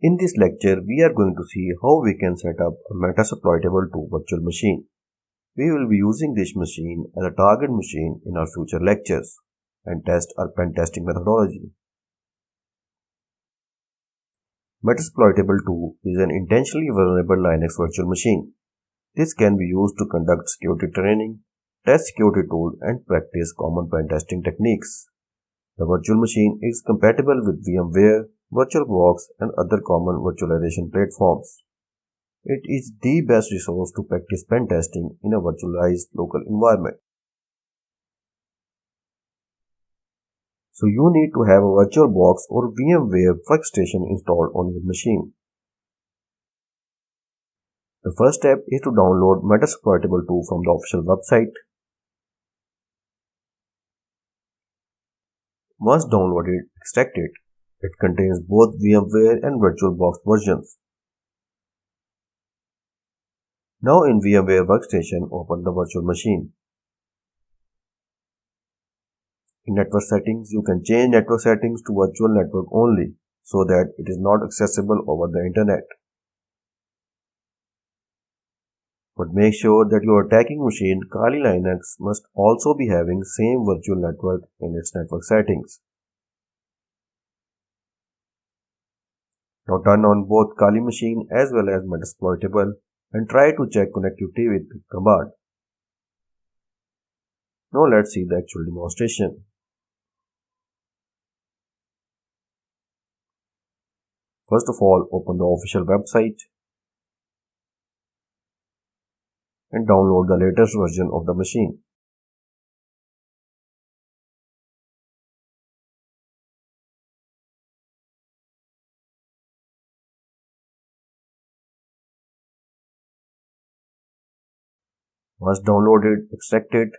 In this lecture, we are going to see how we can set up a Metasploitable 2 virtual machine. We will be using this machine as a target machine in our future lectures and test our pen testing methodology. Metasploitable 2 is an intentionally vulnerable Linux virtual machine. This can be used to conduct security training, test security tools, and practice common pen testing techniques. The virtual machine is compatible with VMware, VirtualBox, and other common virtualization platforms. It is the best resource to practice pen testing in a virtualized local environment. So you need to have a VirtualBox or VMware workstation installed on your machine. The first step is to download Metasploitable 2 from the official website. Once downloaded, extract it. It contains both VMware and VirtualBox versions. Now in VMware Workstation, open the virtual machine. In network settings, you can change network settings to virtual network only so that it is not accessible over the internet. But make sure that your attacking machine, Kali Linux, must also be having same virtual network in its network settings. Now turn on both Kali machine as well as Metasploitable and try to check connectivity with the command. Now let's see the actual demonstration. First of all, open the official website and download the latest version of the machine. Once downloaded, extract it.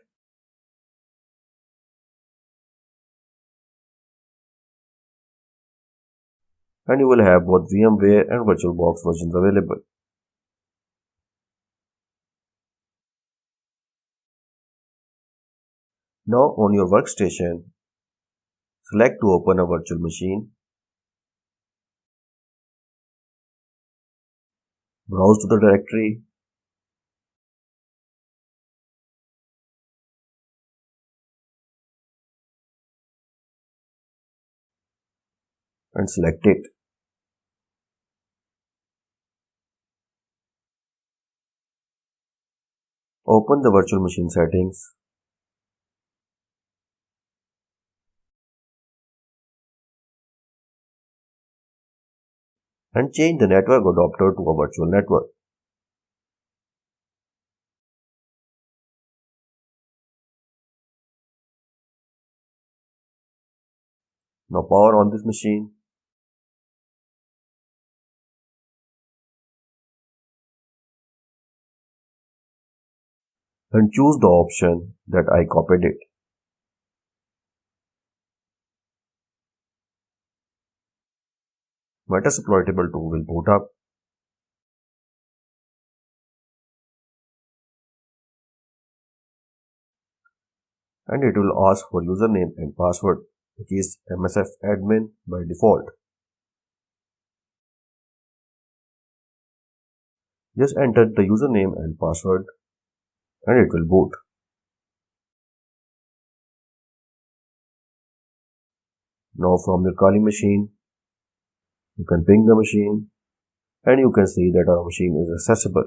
And you will have both VMware and VirtualBox versions available. Now on your workstation, select to open a virtual machine. Browse to the directory. And select it. Open the virtual machine settings. And change the network adapter to a virtual network. Now power on this machine. And choose the option that I copied it. Metasploitable 2 will boot up. And it will ask for username and password, which is MSF-admin by default. Just enter the username and password and it will boot. Now from your Kali machine, you can ping the machine and you can see that our machine is accessible.